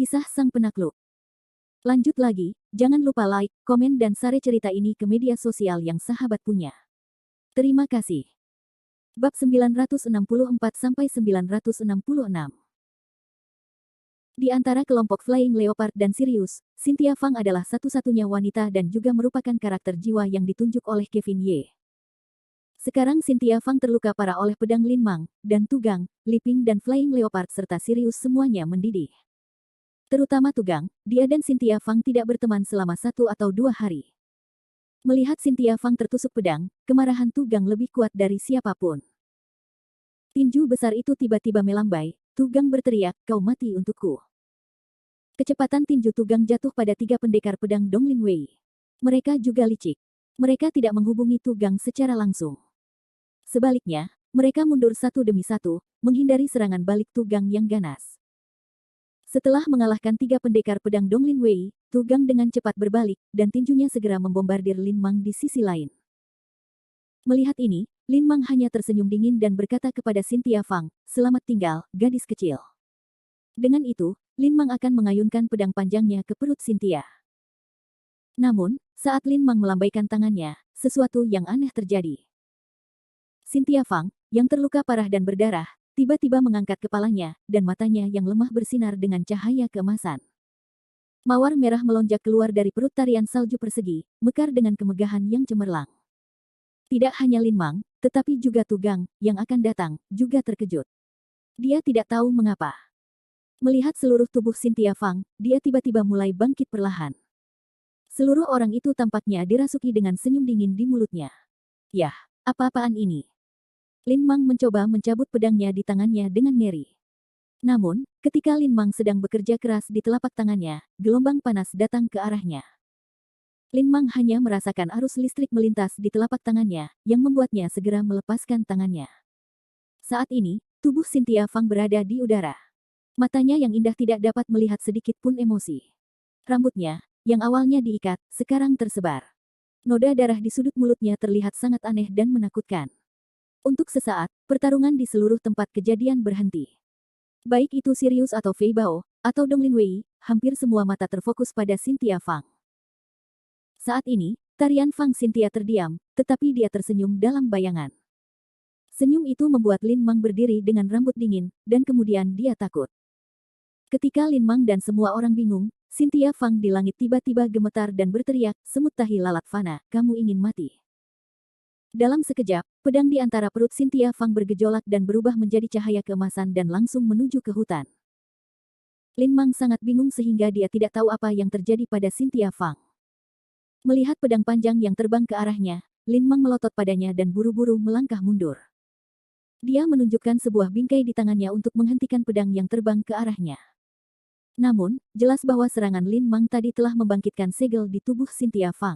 Kisah Sang Penakluk. Lanjut lagi, jangan lupa like, komen dan share cerita ini ke media sosial yang sahabat punya. Terima kasih. Bab 964-966. Di antara kelompok Flying Leopard dan Sirius, Cynthia Fang adalah satu-satunya wanita dan juga merupakan karakter jiwa yang ditunjuk oleh Kevin Ye. Sekarang Cynthia Fang terluka parah oleh pedang Lin Mang, dan Tugang, Liping dan Flying Leopard serta Sirius semuanya mendidih. Terutama Tugang, dia dan Cynthia Fang tidak berteman selama 1 atau 2 hari. Melihat Cynthia Fang tertusuk pedang, kemarahan Tugang lebih kuat dari siapapun. Tinju besar itu tiba-tiba melambai, Tugang berteriak, "Kau mati untukku." Kecepatan tinju Tugang jatuh pada 3 pendekar pedang Donglin Wei. Mereka juga licik. Mereka tidak menghubungi Tugang secara langsung. Sebaliknya, mereka mundur satu demi satu, menghindari serangan balik Tugang yang ganas. Setelah mengalahkan 3 pendekar pedang Donglin Wei, Tugang dengan cepat berbalik, dan tinjunya segera membombardir Lin Mang di sisi lain. Melihat ini, Lin Mang hanya tersenyum dingin dan berkata kepada Cynthia Fang, "Selamat tinggal, gadis kecil." Dengan itu, Lin Mang akan mengayunkan pedang panjangnya ke perut Cynthia. Namun, saat Lin Mang melambaikan tangannya, sesuatu yang aneh terjadi. Cynthia Fang, yang terluka parah dan berdarah, tiba-tiba mengangkat kepalanya, dan matanya yang lemah bersinar dengan cahaya keemasan. Mawar merah melonjak keluar dari perut tarian salju persegi, mekar dengan kemegahan yang cemerlang. Tidak hanya Lin Mang, tetapi juga Tugang, yang akan datang, juga terkejut. Dia tidak tahu mengapa. Melihat seluruh tubuh Cynthia Fang, dia tiba-tiba mulai bangkit perlahan. Seluruh orang itu tampaknya dirasuki dengan senyum dingin di mulutnya. Yah, apa-apaan ini? Lin Mang mencoba mencabut pedangnya di tangannya dengan ngeri. Namun, ketika Lin Mang sedang bekerja keras di telapak tangannya, gelombang panas datang ke arahnya. Lin Mang hanya merasakan arus listrik melintas di telapak tangannya, yang membuatnya segera melepaskan tangannya. Saat ini, tubuh Cynthia Fang berada di udara. Matanya yang indah tidak dapat melihat sedikit pun emosi. Rambutnya, yang awalnya diikat, sekarang tersebar. Noda darah di sudut mulutnya terlihat sangat aneh dan menakutkan. Untuk sesaat, pertarungan di seluruh tempat kejadian berhenti. Baik itu Sirius atau Fei Bao, atau Donglin Wei, hampir semua mata terfokus pada Cynthia Fang. Saat ini, tarian Fang Cynthia terdiam, tetapi dia tersenyum dalam bayangan. Senyum itu membuat Lin Mang berdiri dengan rambut dingin, dan kemudian dia takut. Ketika Lin Mang dan semua orang bingung, Cynthia Fang di langit tiba-tiba gemetar dan berteriak, "Semut tahi lalat fana, kamu ingin mati." Dalam sekejap, pedang di antara perut Cynthia Fang bergejolak dan berubah menjadi cahaya keemasan dan langsung menuju ke hutan. Lin Mang sangat bingung sehingga dia tidak tahu apa yang terjadi pada Cynthia Fang. Melihat pedang panjang yang terbang ke arahnya, Lin Mang melotot padanya dan buru-buru melangkah mundur. Dia menunjukkan sebuah bingkai di tangannya untuk menghentikan pedang yang terbang ke arahnya. Namun, jelas bahwa serangan Lin Mang tadi telah membangkitkan segel di tubuh Cynthia Fang.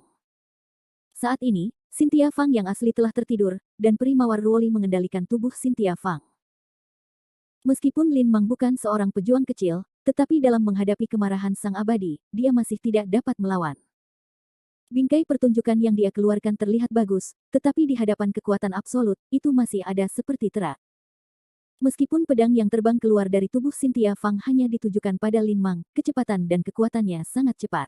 Saat ini, Cynthia Fang yang asli telah tertidur, dan peri mawar Ruoli mengendalikan tubuh Cynthia Fang. Meskipun Lin Mang bukan seorang pejuang kecil, tetapi dalam menghadapi kemarahan sang abadi, dia masih tidak dapat melawan. Bingkai pertunjukan yang dia keluarkan terlihat bagus, tetapi di hadapan kekuatan absolut, itu masih ada seperti terak. Meskipun pedang yang terbang keluar dari tubuh Cynthia Fang hanya ditujukan pada Lin Mang, kecepatan dan kekuatannya sangat cepat.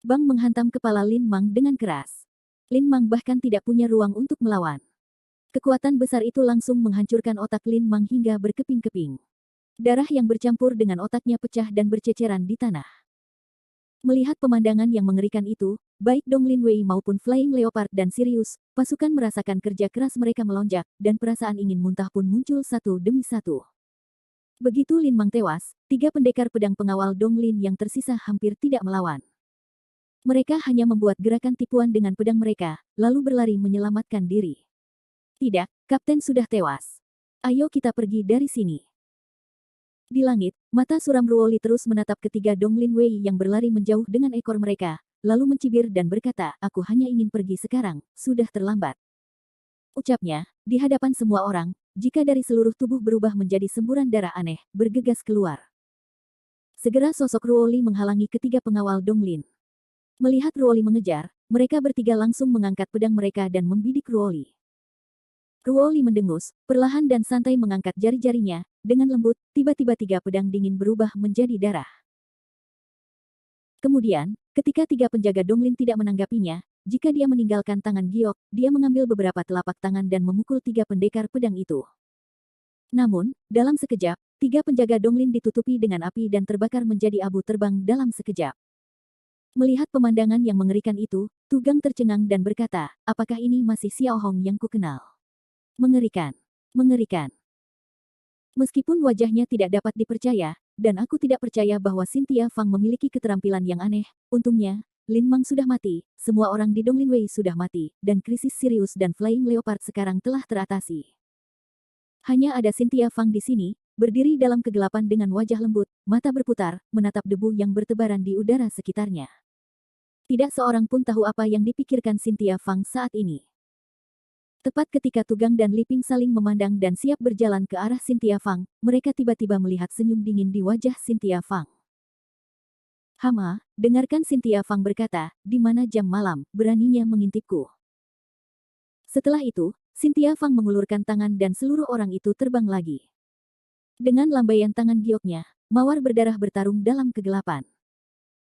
Bang menghantam kepala Lin Mang dengan keras. Lin Mang bahkan tidak punya ruang untuk melawan. Kekuatan besar itu langsung menghancurkan otak Lin Mang hingga berkeping-keping. Darah yang bercampur dengan otaknya pecah dan berceceran di tanah. Melihat pemandangan yang mengerikan itu, baik Donglin Wei maupun Flying Leopard dan Sirius, pasukan merasakan kerja keras mereka melonjak, dan perasaan ingin muntah pun muncul satu demi satu. Begitu Lin Mang tewas, 3 pendekar pedang pengawal Donglin yang tersisa hampir tidak melawan. Mereka hanya membuat gerakan tipuan dengan pedang mereka, lalu berlari menyelamatkan diri. Tidak, kapten sudah tewas. Ayo kita pergi dari sini. Di langit, mata suram Ruoli terus menatap ketiga Donglin Wei yang berlari menjauh dengan ekor mereka, lalu mencibir dan berkata, "Aku hanya ingin pergi sekarang, sudah terlambat." Ucapnya, di hadapan semua orang, jika dari seluruh tubuh berubah menjadi semburan darah aneh, bergegas keluar. Segera sosok Ruoli menghalangi ketiga pengawal Donglin. Melihat Ruoli mengejar, mereka bertiga langsung mengangkat pedang mereka dan membidik Ruoli. Ruoli mendengus, perlahan dan santai mengangkat jari-jarinya, dengan lembut, tiba-tiba 3 pedang dingin berubah menjadi darah. Kemudian, ketika tiga penjaga Donglin tidak menanggapinya, jika dia meninggalkan tangan Giok, dia mengambil beberapa telapak tangan dan memukul tiga pendekar pedang itu. Namun, dalam sekejap, tiga penjaga Donglin ditutupi dengan api dan terbakar menjadi abu terbang dalam sekejap. Melihat pemandangan yang mengerikan itu, Tugang tercengang dan berkata, apakah ini masih Xiao Hong yang kukenal? Mengerikan. Mengerikan. Meskipun wajahnya tidak dapat dipercaya, dan aku tidak percaya bahwa Cynthia Fang memiliki keterampilan yang aneh, untungnya, Lin Mang sudah mati, semua orang di Donglinwei sudah mati, dan krisis Sirius dan Flying Leopard sekarang telah teratasi. Hanya ada Cynthia Fang di sini, berdiri dalam kegelapan dengan wajah lembut, mata berputar, menatap debu yang bertebaran di udara sekitarnya. Tidak seorang pun tahu apa yang dipikirkan Cynthia Fang saat ini. Tepat ketika Tugang dan Liping saling memandang dan siap berjalan ke arah Cynthia Fang, mereka tiba-tiba melihat senyum dingin di wajah Cynthia Fang. Hama, dengarkan, Cynthia Fang berkata, di mana jam malam, beraninya mengintipku. Setelah itu, Cynthia Fang mengulurkan tangan dan seluruh orang itu terbang lagi. Dengan lambaian tangan gioknya, mawar berdarah bertarung dalam kegelapan.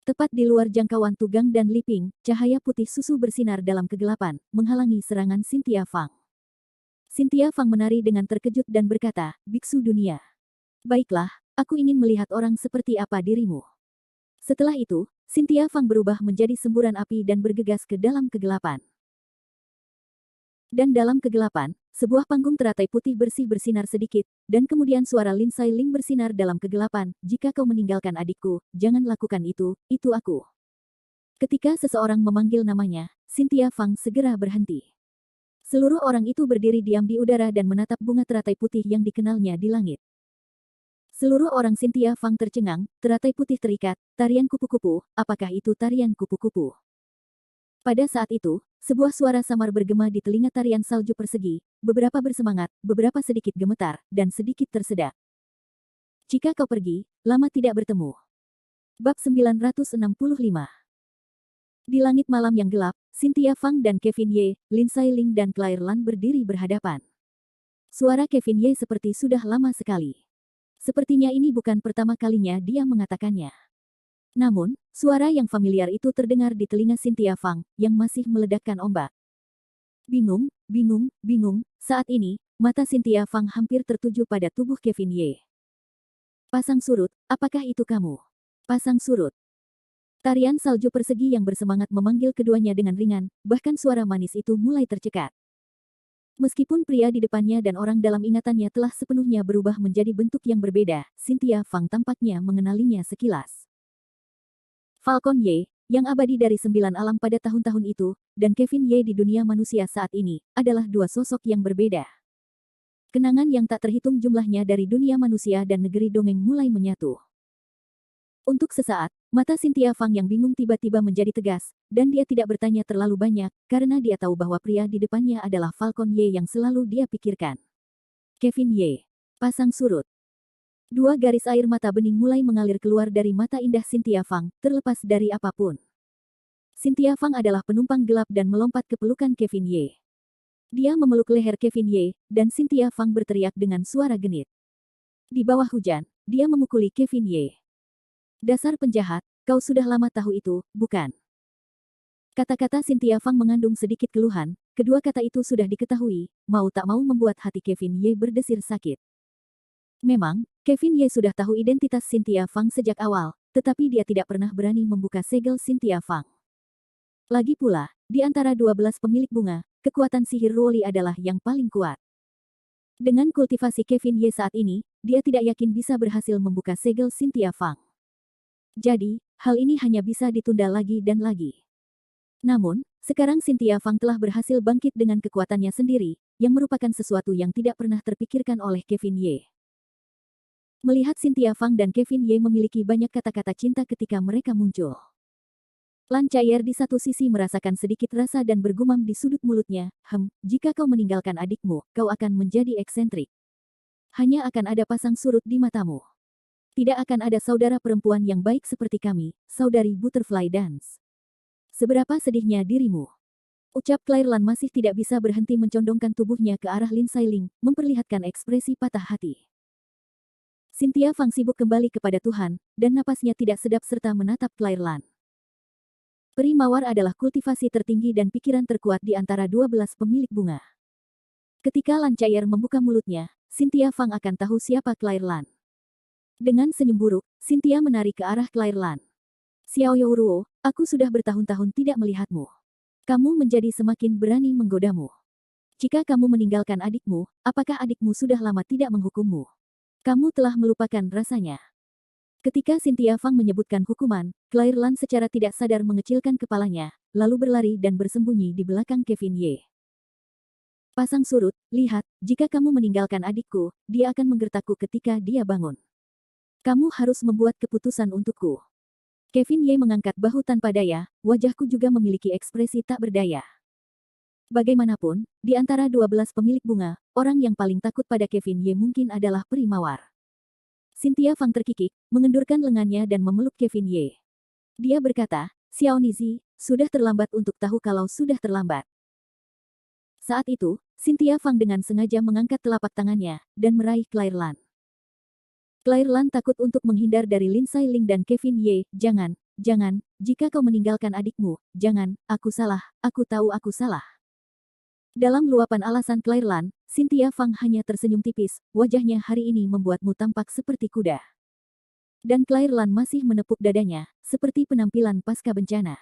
Tepat di luar jangkauan Tugang dan Liping, cahaya putih susu bersinar dalam kegelapan, menghalangi serangan Cynthia Fang. Cynthia Fang menari dengan terkejut dan berkata, Biksu dunia. Baiklah, aku ingin melihat orang seperti apa dirimu. Setelah itu, Cynthia Fang berubah menjadi semburan api dan bergegas ke dalam kegelapan. Dan dalam kegelapan, sebuah panggung teratai putih bersih bersinar sedikit, dan kemudian suara Lin Sai Ling bersinar dalam kegelapan, jika kau meninggalkan adikku, jangan lakukan itu aku. Ketika seseorang memanggil namanya, Cynthia Fang segera berhenti. Seluruh orang itu berdiri diam di udara dan menatap bunga teratai putih yang dikenalnya di langit. Seluruh orang Cynthia Fang tercengang, teratai putih terikat, tarian kupu-kupu, apakah itu tarian kupu-kupu? Pada saat itu, sebuah suara samar bergema di telinga tarian salju persegi, beberapa bersemangat, beberapa sedikit gemetar, dan sedikit tersedak. Jika kau pergi, lama tidak bertemu. Bab 965. Di langit malam yang gelap, Cynthia Fang dan Kevin Ye, Lin Sai Ling dan Claire Lan berdiri berhadapan. Suara Kevin Ye seperti sudah lama sekali. Sepertinya ini bukan pertama kalinya dia mengatakannya. Namun, suara yang familiar itu terdengar di telinga Cynthia Fang, yang masih meledakkan ombak. Bingung, saat ini, mata Cynthia Fang hampir tertuju pada tubuh Kevin Ye. Pasang surut, apakah itu kamu? Pasang surut. Tarian salju persegi yang bersemangat memanggil keduanya dengan ringan, bahkan suara manis itu mulai tercekat. Meskipun pria di depannya dan orang dalam ingatannya telah sepenuhnya berubah menjadi bentuk yang berbeda, Cynthia Fang tampaknya mengenalinya sekilas. Falcon Ye, yang abadi dari 9 alam pada tahun-tahun itu, dan Kevin Ye di dunia manusia saat ini, adalah dua sosok yang berbeda. Kenangan yang tak terhitung jumlahnya dari dunia manusia dan negeri dongeng mulai menyatu. Untuk sesaat, mata Cynthia Fang yang bingung tiba-tiba menjadi tegas, dan dia tidak bertanya terlalu banyak, karena dia tahu bahwa pria di depannya adalah Falcon Ye yang selalu dia pikirkan. Kevin Ye. Pasang surut. Dua garis air mata bening mulai mengalir keluar dari mata indah Cynthia Fang, terlepas dari apapun. Cynthia Fang adalah penumpang gelap dan melompat ke pelukan Kevin Ye. Dia memeluk leher Kevin Ye, dan Cynthia Fang berteriak dengan suara genit. Di bawah hujan, dia memukuli Kevin Ye. Dasar penjahat, kau sudah lama tahu itu, bukan? Kata-kata Cynthia Fang mengandung sedikit keluhan, kedua kata itu sudah diketahui, mau tak mau membuat hati Kevin Ye berdesir sakit. Memang, Kevin Ye sudah tahu identitas Cynthia Fang sejak awal, tetapi dia tidak pernah berani membuka segel Cynthia Fang. Lagi pula, di antara 12 pemilik bunga, kekuatan sihir Ruoli adalah yang paling kuat. Dengan kultivasi Kevin Ye saat ini, dia tidak yakin bisa berhasil membuka segel Cynthia Fang. Jadi, hal ini hanya bisa ditunda lagi dan lagi. Namun, sekarang Cynthia Fang telah berhasil bangkit dengan kekuatannya sendiri, yang merupakan sesuatu yang tidak pernah terpikirkan oleh Kevin Ye. Melihat Cynthia Fang dan Kevin Ye memiliki banyak kata-kata cinta ketika mereka muncul. Lan Chayer di satu sisi merasakan sedikit rasa dan bergumam di sudut mulutnya, jika kau meninggalkan adikmu, kau akan menjadi eksentrik. Hanya akan ada pasang surut di matamu. Tidak akan ada saudara perempuan yang baik seperti kami, saudari Butterfly Dance. Seberapa sedihnya dirimu. Ucap Claire Lan masih tidak bisa berhenti mencondongkan tubuhnya ke arah Lin Sai Ling, memperlihatkan ekspresi patah hati. Cynthia Fang sibuk kembali kepada Tuhan, dan napasnya tidak sedap serta menatap Claire Lan. Peri mawar adalah kultivasi tertinggi dan pikiran terkuat di antara 12 pemilik bunga. Ketika Lan Chaier membuka mulutnya, Cynthia Fang akan tahu siapa Claire Lan. Dengan senyum buruk, Cynthia menarik ke arah Claire Lan. Xiao Youruo, aku sudah bertahun-tahun tidak melihatmu. Kamu menjadi semakin berani menggodamu. Jika kamu meninggalkan adikmu, apakah adikmu sudah lama tidak menghukummu? Kamu telah melupakan rasanya. Ketika Cynthia Fang menyebutkan hukuman, Claire Lan secara tidak sadar mengecilkan kepalanya, lalu berlari dan bersembunyi di belakang Kevin Ye. Pasang surut, lihat, jika kamu meninggalkan adikku, dia akan menggertakku ketika dia bangun. Kamu harus membuat keputusan untukku. Kevin Ye mengangkat bahu tanpa daya, wajahku juga memiliki ekspresi tak berdaya. Bagaimanapun, di antara 12 pemilik bunga, orang yang paling takut pada Kevin Ye mungkin adalah peri mawar. Cynthia Fang terkikik, mengendurkan lengannya dan memeluk Kevin Ye. Dia berkata, Xiao Nizi, sudah terlambat untuk tahu kalau sudah terlambat. Saat itu, Cynthia Fang dengan sengaja mengangkat telapak tangannya, dan meraih Claire Lan. Claire Lan takut untuk menghindar dari Lin Sailing dan Kevin Ye, jangan, jika kau meninggalkan adikmu, jangan, aku salah, aku tahu aku salah. Dalam luapan alasan Claire Lan, Cynthia Fang hanya tersenyum tipis, wajahnya hari ini membuatmu tampak seperti kuda. Dan Claire Lan masih menepuk dadanya, seperti penampilan pasca bencana.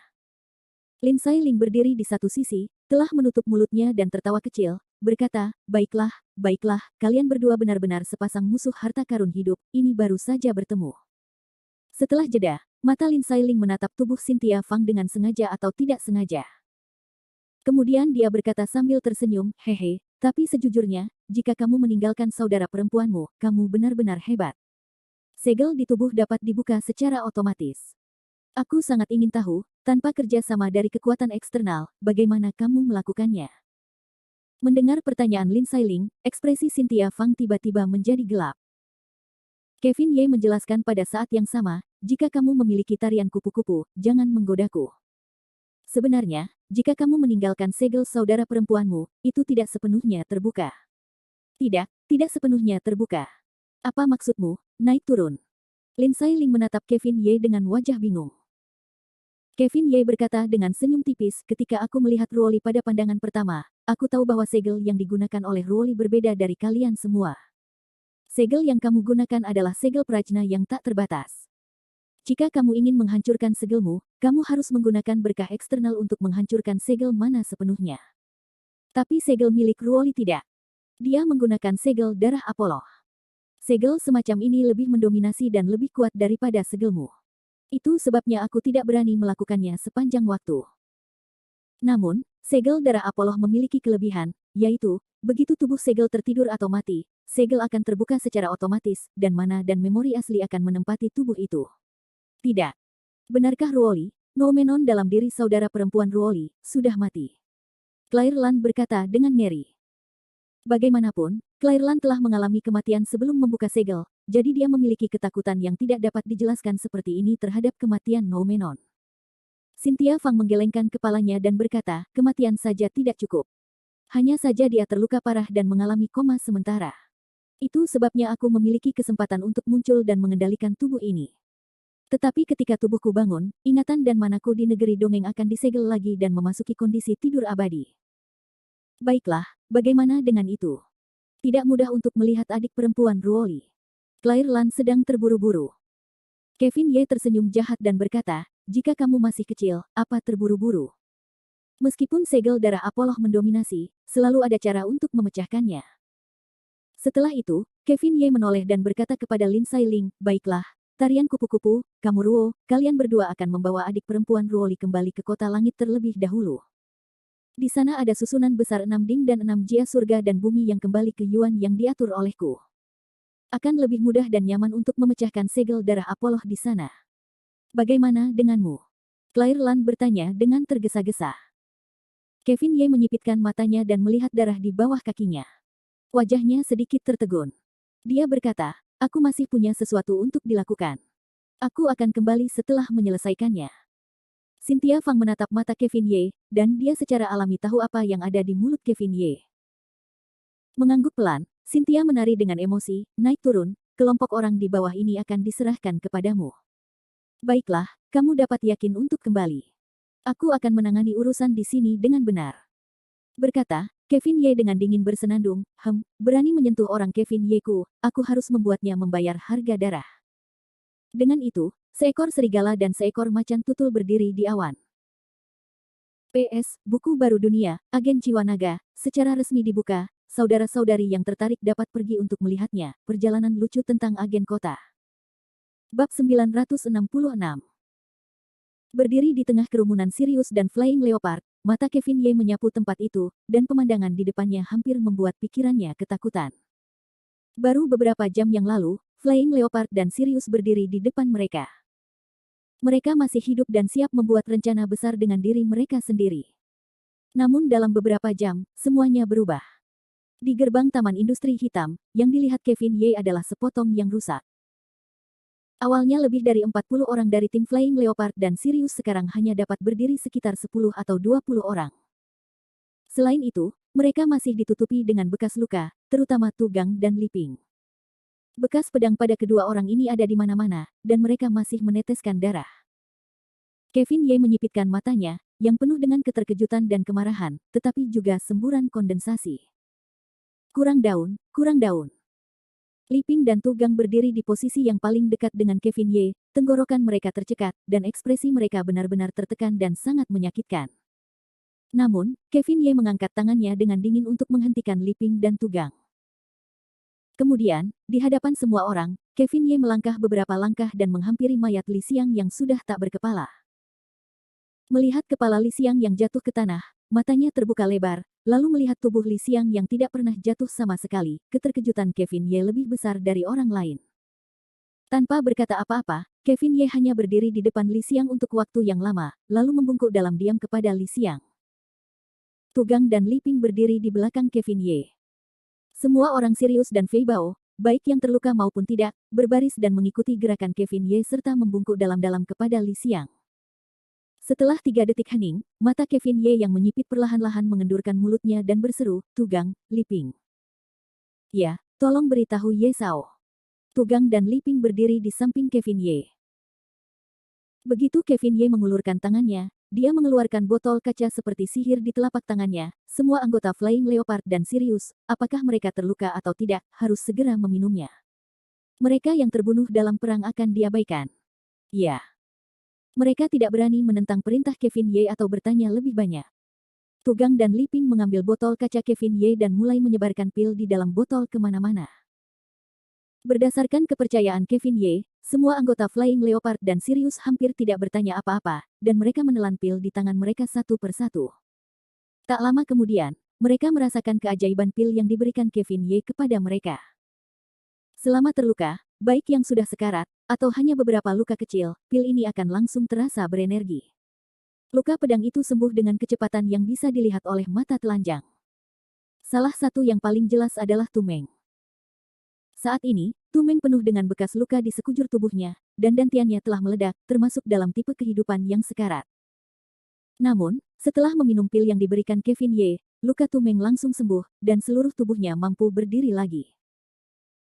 Lin Sailing berdiri di satu sisi, telah menutup mulutnya dan tertawa kecil, berkata, baiklah, kalian berdua benar-benar sepasang musuh harta karun hidup, ini baru saja bertemu. Setelah jeda, mata Lin Sailing menatap tubuh Cynthia Fang dengan sengaja atau tidak sengaja. Kemudian dia berkata sambil tersenyum, hehe, tapi sejujurnya, jika kamu meninggalkan saudara perempuanmu, kamu benar-benar hebat. Segel di tubuh dapat dibuka secara otomatis. Aku sangat ingin tahu, tanpa kerja sama dari kekuatan eksternal, bagaimana kamu melakukannya? Mendengar pertanyaan Lin Sailing, ekspresi Cynthia Fang tiba-tiba menjadi gelap. Kevin Ye menjelaskan pada saat yang sama, jika kamu memiliki tarian kupu-kupu, jangan menggodaku. Sebenarnya, jika kamu meninggalkan segel saudara perempuanmu, itu tidak sepenuhnya terbuka. Tidak sepenuhnya terbuka. Apa maksudmu, naik turun? Lin Sailing menatap Kevin Ye dengan wajah bingung. Kevin Ye berkata dengan senyum tipis, ketika aku melihat Ruoli pada pandangan pertama, aku tahu bahwa segel yang digunakan oleh Ruoli berbeda dari kalian semua. Segel yang kamu gunakan adalah segel prajna yang tak terbatas. Jika kamu ingin menghancurkan segelmu, kamu harus menggunakan berkah eksternal untuk menghancurkan segel mana sepenuhnya. Tapi segel milik Ruoli tidak. Dia menggunakan segel darah Apollo. Segel semacam ini lebih mendominasi dan lebih kuat daripada segelmu. Itu sebabnya aku tidak berani melakukannya sepanjang waktu. Namun, segel darah Apollo memiliki kelebihan, yaitu, begitu tubuh segel tertidur atau mati, segel akan terbuka secara otomatis, dan mana dan memori asli akan menempati tubuh itu. Tidak. Benarkah Ruoli, Noumenon dalam diri saudara perempuan Ruoli, sudah mati? Claire Lan berkata dengan ngeri. Bagaimanapun, Claire Lan telah mengalami kematian sebelum membuka segel, jadi dia memiliki ketakutan yang tidak dapat dijelaskan seperti ini terhadap kematian Noumenon. Cynthia Fang menggelengkan kepalanya dan berkata, kematian saja tidak cukup. Hanya saja dia terluka parah dan mengalami koma sementara. Itu sebabnya aku memiliki kesempatan untuk muncul dan mengendalikan tubuh ini. Tetapi ketika tubuhku bangun, ingatan dan manaku di negeri dongeng akan disegel lagi dan memasuki kondisi tidur abadi. Baiklah, bagaimana dengan itu? Tidak mudah untuk melihat adik perempuan Ruoli. Claire Lan sedang terburu-buru. Kevin Ye tersenyum jahat dan berkata, jika kamu masih kecil, apa terburu-buru? Meskipun segel darah Apollo mendominasi, selalu ada cara untuk memecahkannya. Setelah itu, Kevin Ye menoleh dan berkata kepada Lin Sailing, baiklah, tarian kupu-kupu, kamu Ruo, kalian berdua akan membawa adik perempuan Ruoli kembali ke kota langit terlebih dahulu. Di sana ada susunan besar 6 ding dan 6 jia surga dan bumi yang kembali ke Yuan yang diatur olehku. Akan lebih mudah dan nyaman untuk memecahkan segel darah Apollo di sana. Bagaimana denganmu? Claire Lan bertanya dengan tergesa-gesa. Kevin Ye menyipitkan matanya dan melihat darah di bawah kakinya. Wajahnya sedikit tertegun. Dia berkata, aku masih punya sesuatu untuk dilakukan. Aku akan kembali setelah menyelesaikannya. Cynthia Fang menatap mata Kevin Ye, dan dia secara alami tahu apa yang ada di mulut Kevin Ye. Mengangguk pelan, Cynthia menari dengan emosi, naik turun, kelompok orang di bawah ini akan diserahkan kepadamu. Baiklah, kamu dapat yakin untuk kembali. Aku akan menangani urusan di sini dengan benar. Berkata, Kevin Ye dengan dingin bersenandung, berani menyentuh orang Kevin Ye ku, aku harus membuatnya membayar harga darah. Dengan itu, seekor serigala dan seekor macan tutul berdiri di awan. PS, buku baru dunia, Agen Jiwa Naga, secara resmi dibuka, saudara-saudari yang tertarik dapat pergi untuk melihatnya, perjalanan lucu tentang agen kota. Bab 966. Berdiri di tengah kerumunan Sirius dan Flying Leopard, mata Kevin Ye menyapu tempat itu, dan pemandangan di depannya hampir membuat pikirannya ketakutan. Baru beberapa jam yang lalu, Flying Leopard dan Sirius berdiri di depan mereka. Mereka masih hidup dan siap membuat rencana besar dengan diri mereka sendiri. Namun dalam beberapa jam, semuanya berubah. Di gerbang Taman Industri Hitam, yang dilihat Kevin Ye adalah sepotong yang rusak. Awalnya lebih dari 40 orang dari tim Flying Leopard dan Sirius sekarang hanya dapat berdiri sekitar 10 atau 20 orang. Selain itu, mereka masih ditutupi dengan bekas luka, terutama Tugang dan Liping. Bekas pedang pada kedua orang ini ada di mana-mana, dan mereka masih meneteskan darah. Kevin Ye menyipitkan matanya, yang penuh dengan keterkejutan dan kemarahan, tetapi juga semburan kondensasi. Kurang daun, kurang daun. Liping dan Tugang berdiri di posisi yang paling dekat dengan Kevin Ye, tenggorokan mereka tercekat, dan ekspresi mereka benar-benar tertekan dan sangat menyakitkan. Namun, Kevin Ye mengangkat tangannya dengan dingin untuk menghentikan Liping dan Tugang. Kemudian, di hadapan semua orang, Kevin Ye melangkah beberapa langkah dan menghampiri mayat Li Xiang yang sudah tak berkepala. Melihat kepala Li Xiang yang jatuh ke tanah, matanya terbuka lebar, lalu melihat tubuh Li Xiang yang tidak pernah jatuh sama sekali, keterkejutan Kevin Ye lebih besar dari orang lain. Tanpa berkata apa-apa, Kevin Ye hanya berdiri di depan Li Xiang untuk waktu yang lama, lalu membungkuk dalam diam kepada Li Xiang. Tugang dan Liping berdiri di belakang Kevin Ye. Semua orang Sirius dan Fei Bao, baik yang terluka maupun tidak, berbaris dan mengikuti gerakan Kevin Ye serta membungkuk dalam-dalam kepada Li Xiang. Setelah 3 detik hening, mata Kevin Ye yang menyipit perlahan-lahan mengendurkan mulutnya dan berseru, Tugang, Liping. Ya, tolong beritahu Ye Sao. Tugang dan Liping berdiri di samping Kevin Ye. Begitu Kevin Ye mengulurkan tangannya, dia mengeluarkan botol kaca seperti sihir di telapak tangannya. Semua anggota Flying Leopard dan Sirius, apakah mereka terluka atau tidak, harus segera meminumnya. Mereka yang terbunuh dalam perang akan diabaikan. Ya. Mereka tidak berani menentang perintah Kevin Ye atau bertanya lebih banyak. Tugang dan Liping mengambil botol kaca Kevin Ye dan mulai menyebarkan pil di dalam botol kemana-mana. Berdasarkan kepercayaan Kevin Ye, semua anggota Flying Leopard dan Sirius hampir tidak bertanya apa-apa, dan mereka menelan pil di tangan mereka satu persatu. Tak lama kemudian, mereka merasakan keajaiban pil yang diberikan Kevin Ye kepada mereka. Selama terluka, baik yang sudah sekarat, atau hanya beberapa luka kecil, pil ini akan langsung terasa berenergi. Luka pedang itu sembuh dengan kecepatan yang bisa dilihat oleh mata telanjang. Salah satu yang paling jelas adalah Tumeng. Saat ini, Tumeng penuh dengan bekas luka di sekujur tubuhnya, dan dantiannya telah meledak, termasuk dalam tipe kehidupan yang sekarat. Namun, setelah meminum pil yang diberikan Kevin Ye, luka Tumeng langsung sembuh, dan seluruh tubuhnya mampu berdiri lagi.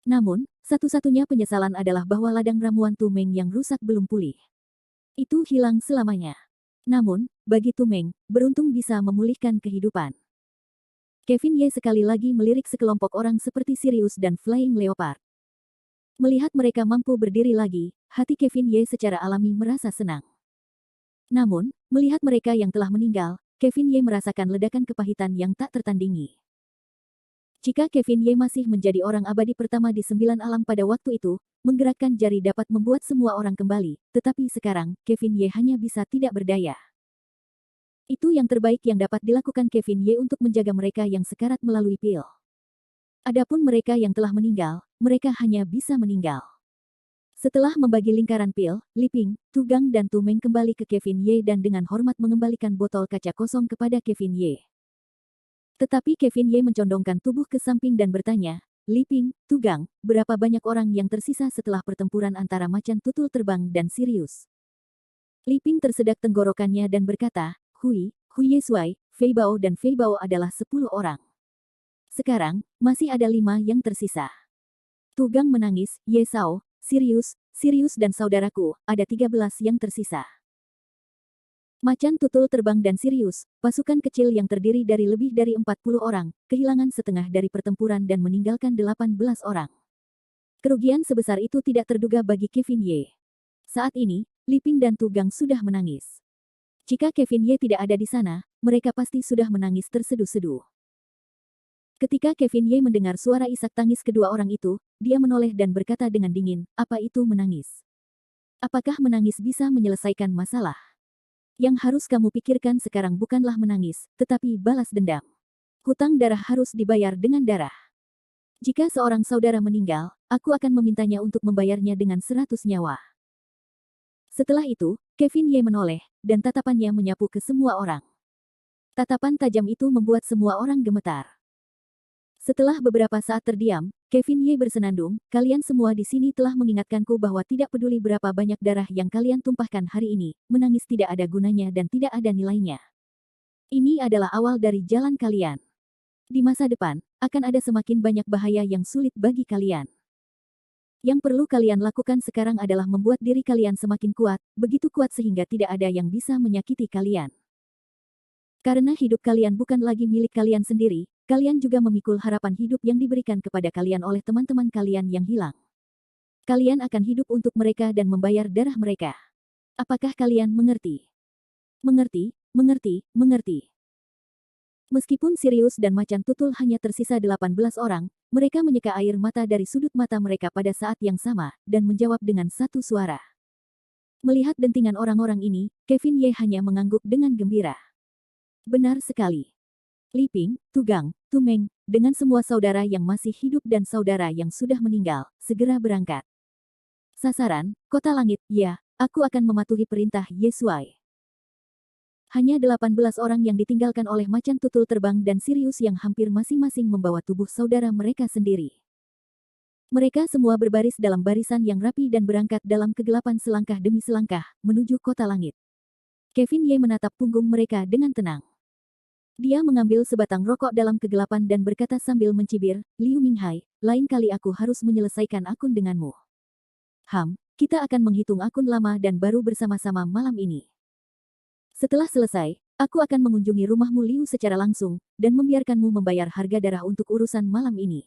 Namun, satu-satunya penyesalan adalah bahwa ladang ramuan Tumeng yang rusak belum pulih. Itu hilang selamanya. Namun, bagi Tumeng, beruntung bisa memulihkan kehidupan. Kevin Ye sekali lagi melirik sekelompok orang seperti Sirius dan Flying Leopard. Melihat mereka mampu berdiri lagi, hati Kevin Ye secara alami merasa senang. Namun, melihat mereka yang telah meninggal, Kevin Ye merasakan ledakan kepahitan yang tak tertandingi. Jika Kevin Ye masih menjadi orang abadi pertama di 9 alam pada waktu itu, menggerakkan jari dapat membuat semua orang kembali, tetapi sekarang, Kevin Ye hanya bisa tidak berdaya. Itu yang terbaik yang dapat dilakukan Kevin Ye untuk menjaga mereka yang sekarat melalui pil. Adapun mereka yang telah meninggal, mereka hanya bisa meninggal. Setelah membagi lingkaran pil, Liping, Tugang dan Tumeng kembali ke Kevin Ye dan dengan hormat mengembalikan botol kaca kosong kepada Kevin Ye. Tetapi Kevin Ye mencondongkan tubuh ke samping dan bertanya, Liping, Tugang, berapa banyak orang yang tersisa setelah pertempuran antara macan tutul terbang dan Sirius? Liping tersedak tenggorokannya dan berkata, Hui Yesuai, Fei Bao dan Fei Bao adalah 10 orang. Sekarang, masih ada 5 yang tersisa. Tugang menangis, Ye Sao, Sirius dan saudaraku, ada 13 yang tersisa. Macan tutul terbang dan Sirius, pasukan kecil yang terdiri dari lebih dari 40 orang, kehilangan setengah dari pertempuran dan meninggalkan 18 orang. Kerugian sebesar itu tidak terduga bagi Kevin Ye. Saat ini, Liping dan Tu Gang sudah menangis. Jika Kevin Ye tidak ada di sana, mereka pasti sudah menangis terseduh-seduh. Ketika Kevin Ye mendengar suara isak tangis kedua orang itu, dia menoleh dan berkata dengan dingin, "Apa itu menangis? Apakah menangis bisa menyelesaikan masalah? Yang harus kamu pikirkan sekarang bukanlah menangis, tetapi balas dendam. Hutang darah harus dibayar dengan darah. Jika seorang saudara meninggal, aku akan memintanya untuk membayarnya dengan 100 nyawa." Setelah itu, Kevin Ye menoleh, dan tatapannya menyapu ke semua orang. Tatapan tajam itu membuat semua orang gemetar. Setelah beberapa saat terdiam, Kevin Ye bersenandung, "Kalian semua di sini telah mengingatkanku bahwa tidak peduli berapa banyak darah yang kalian tumpahkan hari ini, menangis tidak ada gunanya dan tidak ada nilainya. Ini adalah awal dari jalan kalian. Di masa depan, akan ada semakin banyak bahaya yang sulit bagi kalian. Yang perlu kalian lakukan sekarang adalah membuat diri kalian semakin kuat, begitu kuat sehingga tidak ada yang bisa menyakiti kalian. Karena hidup kalian bukan lagi milik kalian sendiri, kalian juga memikul harapan hidup yang diberikan kepada kalian oleh teman-teman kalian yang hilang. Kalian akan hidup untuk mereka dan membayar darah mereka. Apakah kalian mengerti? Mengerti, mengerti, mengerti." Meskipun Sirius dan Macan Tutul hanya tersisa 18 orang, mereka menyeka air mata dari sudut mata mereka pada saat yang sama, dan menjawab dengan satu suara. Melihat dentingan orang-orang ini, Kevin Ye hanya mengangguk dengan gembira. Benar sekali. Liping, Tu Gang, Tu Meng, dengan semua saudara yang masih hidup dan saudara yang sudah meninggal, segera berangkat. Sasaran, Kota Langit, ya, aku akan mematuhi perintah Yesuai. Hanya 18 orang yang ditinggalkan oleh Macan Tutul Terbang dan Sirius yang hampir masing-masing membawa tubuh saudara mereka sendiri. Mereka semua berbaris dalam barisan yang rapi dan berangkat dalam kegelapan selangkah demi selangkah, menuju Kota Langit. Kevin Ye menatap punggung mereka dengan tenang. Dia mengambil sebatang rokok dalam kegelapan dan berkata sambil mencibir, "Liu Minghai, lain kali aku harus menyelesaikan akun denganmu. Kita akan menghitung akun lama dan baru bersama-sama malam ini. Setelah selesai, aku akan mengunjungi rumahmu Liu secara langsung, dan membiarkanmu membayar harga darah untuk urusan malam ini."